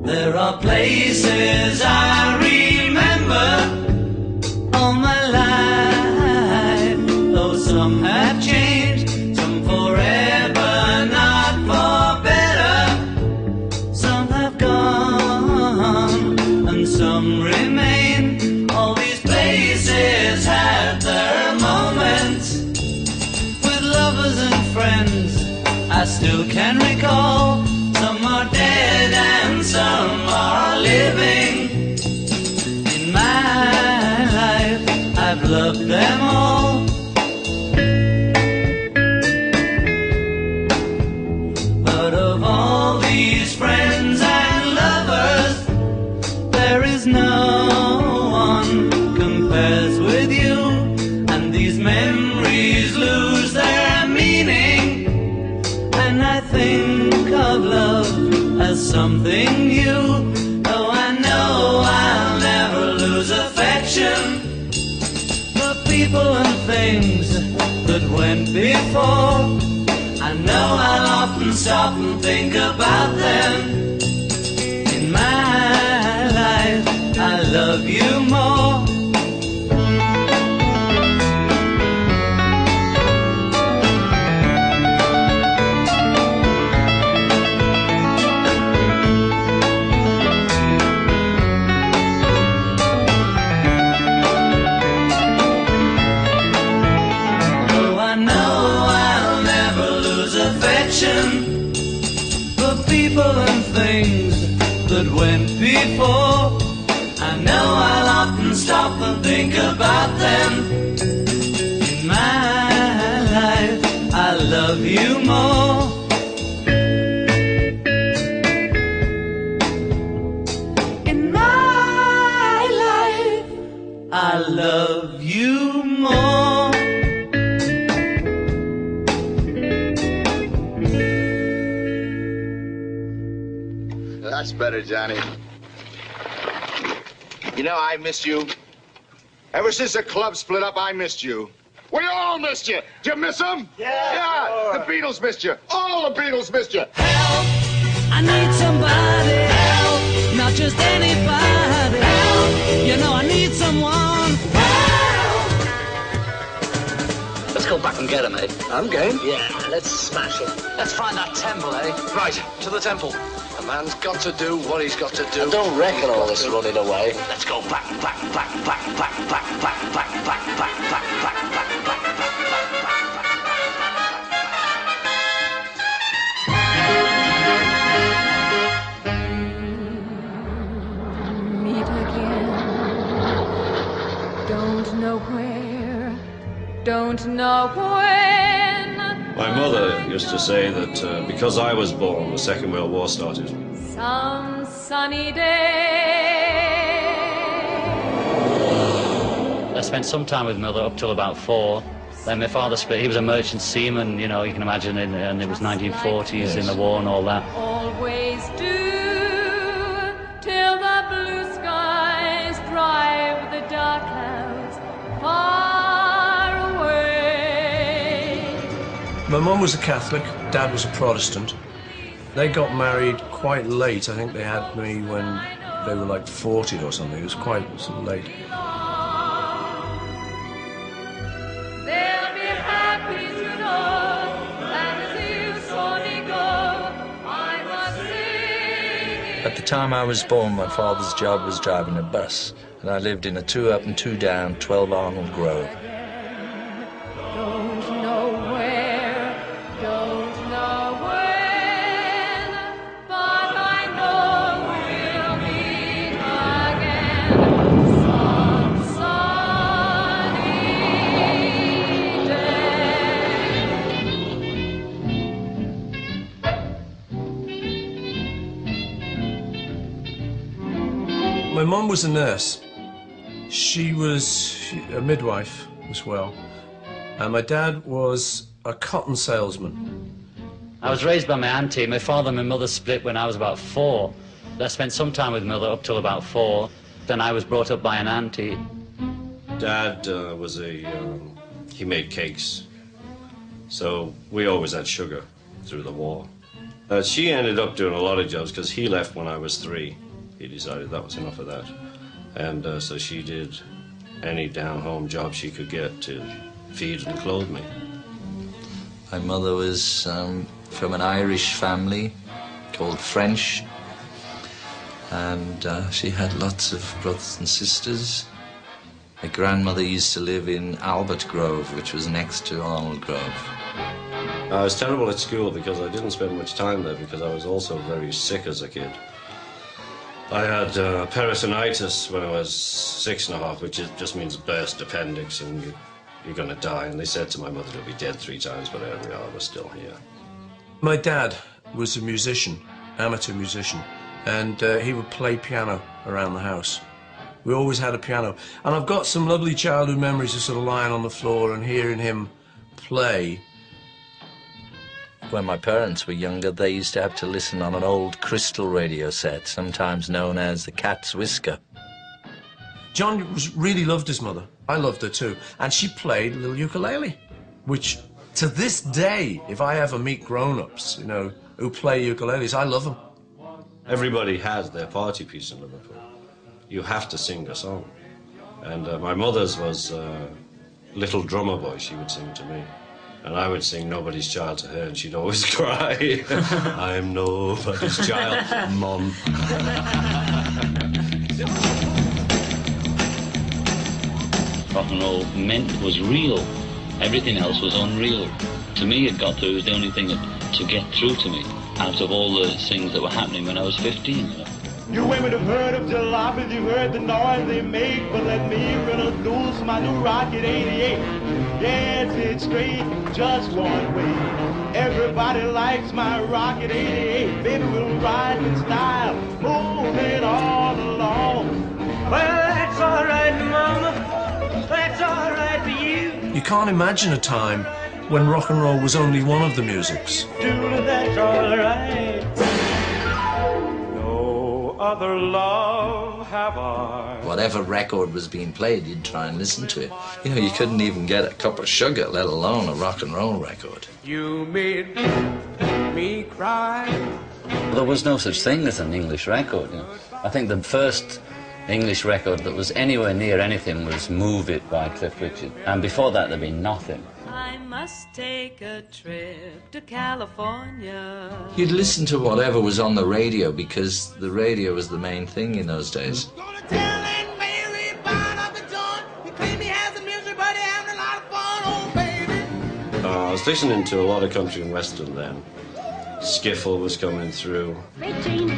There are places I remember all my life, though some have changed, some forever, not for better. Some have gone and some remain. All these places had their moments with lovers and friends I still can recall. Some are dead and some are living. In my life I've loved them all. But of all these friends and lovers, there is no one compares with you. And these memories lose their meaning, and I think of love as something new. Though I know I'll never lose affection for people and things that went before. I know I'll often stop and think about them. In my life I love you more. For people and things that went before. I know I'll often stop and think about them. In my life I love you more. In my life I love you more. That's better, Johnny. You know, I missed you. Ever since the club split up, I missed you. We all missed you. Did you miss them? Yeah. Sure. The Beatles missed you. All the Beatles missed you. Help! I need somebody. Help! Not just anybody. Help! You know I need someone. Help! Let's go back and get him, eh? I'm game. Yeah, let's smash him. Let's find that temple, eh? Right, to the temple. A man's got to do what he's got to do. I don't reckon all this running away. Let's go back, back, back, back, back, back, back, back, back, back, back, back, back, back, back. Meet again. Don't know where. Don't know when. My mother used to say that because I was born, the Second World War started. Some sunny day. I spent some time with mother up till about 4. Then my father split. He was a merchant seaman, you know, you can imagine, and it was 1940s in the war and all that. Always do, till the blue skies drive the dark clouds far away. My mum was a Catholic, Dad was a Protestant. They got married quite late. I think they had me when they were like 40 or something. It was quite late. They'll be happy to know that as you saw me go, I was singing. At the time I was born, my father's job was driving a bus, and I lived in a 2 up and 2 down 12 Arnold Grove. Don't know where, don't know when, but I know we'll meet again some sunny day. My mum was a nurse. She was a midwife as well. And my dad was a cotton salesman. I was raised by my auntie. My father and my mother split when I was about 4. I spent some time with mother up till about 4. Then I was brought up by an auntie. Dad was he made cakes. So we always had sugar through the war. She ended up doing a lot of jobs because he left when I was 3. He decided that was enough of that. And so she did any down-home job she could get to feed and clothe me. My mother was from an Irish family called French, and she had lots of brothers and sisters. My grandmother used to live in Albert Grove, which was next to Arnold Grove. I was terrible at school because I didn't spend much time there because I was also very sick as a kid. I had peritonitis when I was 6½, which just means burst appendix, and you're going to die. And they said to my mother, "You'll be dead 3 times," but there we are, we're still here. My dad was a musician, amateur musician, and he would play piano around the house. We always had a piano. And I've got some lovely childhood memories of sort of lying on the floor and hearing him play. When my parents were younger, they used to have to listen on an old crystal radio set, sometimes known as the Cat's Whisker. John really loved his mother. I loved her too. And she played a little ukulele, which to this day, if I ever meet grown-ups, you know, who play ukuleles, I love them. Everybody has their party piece in Liverpool. You have to sing a song. And my mother's was Little Drummer Boy, she would sing to me. And I would sing Nobody's Child to her, and she'd always cry. I'm nobody's child, Mum. Rock and roll was real. Everything else was unreal. To me, it got through. It was the only thing to get through to me out of all the things that were happening when I was 15. You know? You women have heard of jalopies, you've heard the noise they make, but let me introduce my new Rocket 88. Yes, it's straight, just one way. Everybody likes my Rocket 88. Baby, we'll ride in style, moving all along. Well, that's all right, Mama. That's all right for you. You can't imagine a time when rock and roll was only one of the musics. Julie, that's all right. Other love have I. Whatever record was being played, you'd try and listen to it. You know, you couldn't even get a cup of sugar, let alone a rock and roll record. You made me cry. There was no such thing as an English record. You know? I think the first English record that was anywhere near anything was Move It by Cliff Richard. And before that, there'd been nothing. I must take a trip to California. You'd listen to whatever was on the radio because the radio was the main thing in those days. I was listening to a lot of country and western then. Skiffle was coming through. Freight train,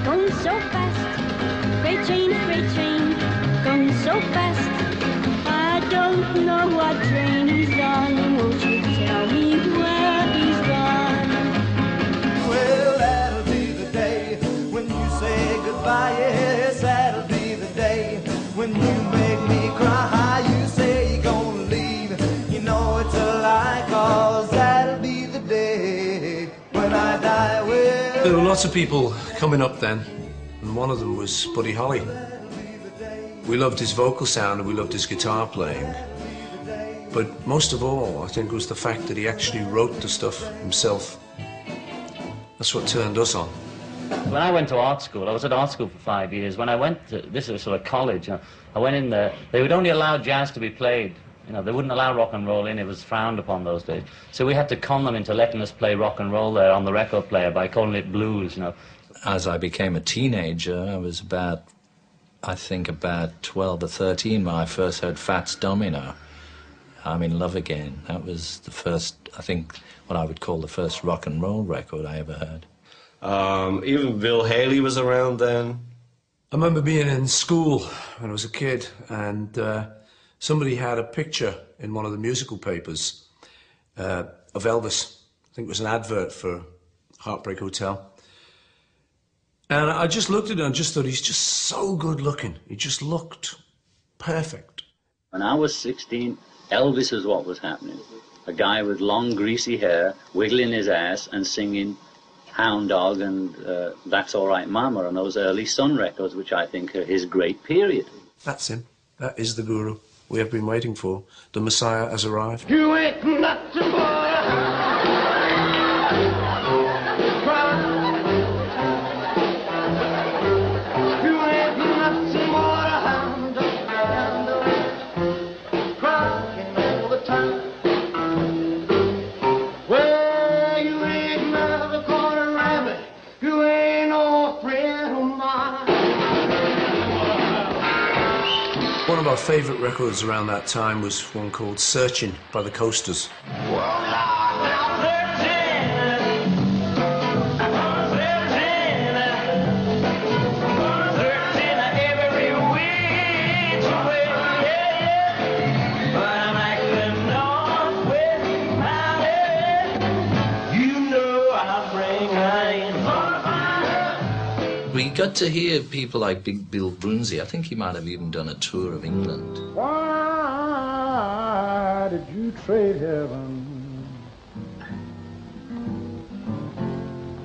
going so fast. Freight train, going so fast. I don't know what train he's on. Won't you tell me where he's gone? Well, that'll be the day when you say goodbye. Yes, that'll be the day when you make me cry. You say you're gonna leave. You know it's a lie, 'cause that'll be the day when I die. Well, there were lots of people coming up then, and one of them was Buddy Holly. We loved his vocal sound and we loved his guitar playing. But most of all, I think, was the fact that he actually wrote the stuff himself. That's what turned us on. When I went to art school, I was at art school for 5 years. When I went to, this is sort of college, I went in there, they would only allow jazz to be played. You know, they wouldn't allow rock and roll in, it was frowned upon those days. So we had to con them into letting us play rock and roll there on the record player by calling it blues, you know. As I became a teenager, I was about 12 or 13 when I first heard Fats Domino. I'm in Love Again. That was the first, I think, what I would call the first rock and roll record I ever heard. Even Bill Haley was around then. I remember being in school when I was a kid, and somebody had a picture in one of the musical papers of Elvis. I think it was an advert for Heartbreak Hotel. And I just looked at him and just thought, he's just so good looking. He just looked perfect. When I was 16, Elvis is what was happening. A guy with long, greasy hair, wiggling his ass and singing Hound Dog and That's All Right Mama on those early Sun records, which I think are his great period. That's him. That is the guru we have been waiting for. The Messiah has arrived. You ain't nothing but a cry. You ain't nothing but a hound dog, crying all the time. Well, you ain't never caught a rabbit. You ain't no friend of mine. One of our favourite records around that time was one called Searching by the Coasters. We got to hear people like Big Bill Brunsey. I think he might have even done a tour of England. Why did you trade heaven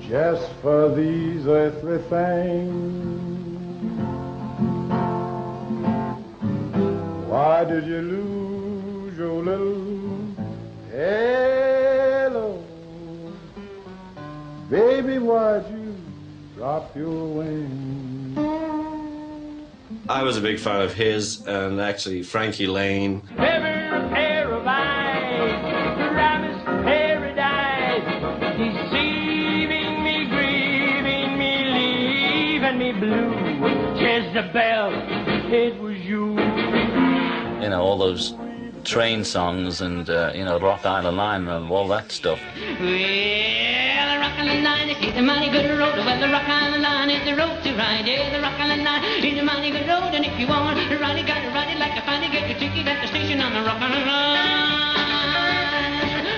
just for these earthly things? Why did you lose your little hello? Baby, why'd you drop your wings? I was a big fan of his, and actually Frankie Lane. Every pair of eyes, promised paradise, deceiving me, grieving me, leaving me blue. Jezebel, it was you. You know, all those train songs and, you know, Rock Island Line and all that stuff. Well, the Rock Island Line is a mighty good road. Well, the Rock Island Line is the road to ride. Yeah, the Rock Island Line is a mighty good road. And if you want to ride it, gotta ride it like a finally get your ticket at the station on the Rock Island Line.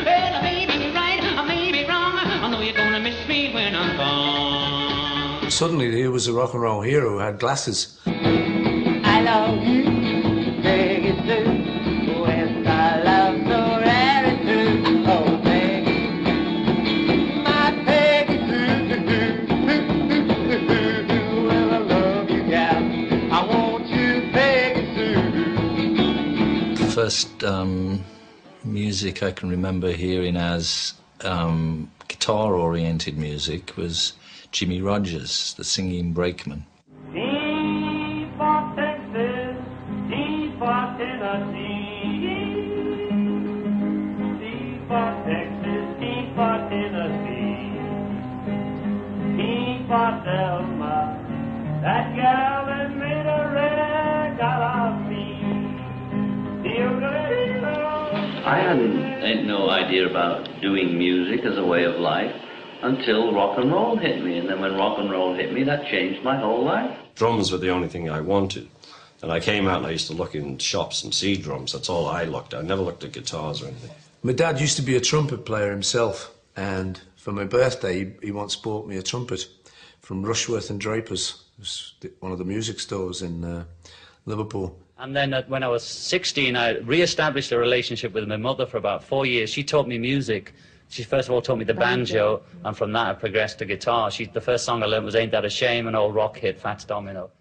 Well, I may be right, I may be wrong. I know you're gonna miss me when I'm gone. Suddenly here was a rock and roll hero who had glasses. I love you, Peggy Sue. With my love so very true. Oh, Peggy, my Peggy Sue. Well, I love you, gal. I want you, Peggy Sue. The first music I can remember hearing as guitar-oriented music was Jimmy Rogers, the singing brakeman. T for Texas, T for Tennessee. T for Texas, T for Tennessee. T for Selma, that gal that made a wreck out of me. I had no idea about doing music as a way of life until rock and roll hit me. And then when rock and roll hit me, that changed my whole life. Drums were the only thing I wanted. And I came out and I used to look in shops and see drums. That's all I looked at. I never looked at guitars or anything. My dad used to be a trumpet player himself, and for my birthday he once bought me a trumpet from Rushworth and Draper's. It was one of the music stores in Liverpool. And then when I was 16, I re-established a relationship with my mother for about 4 years. She taught me music. She first of all taught me the banjo, and from that I progressed to guitar. The first song I learned was Ain't That a Shame, an old rock hit, Fats Domino.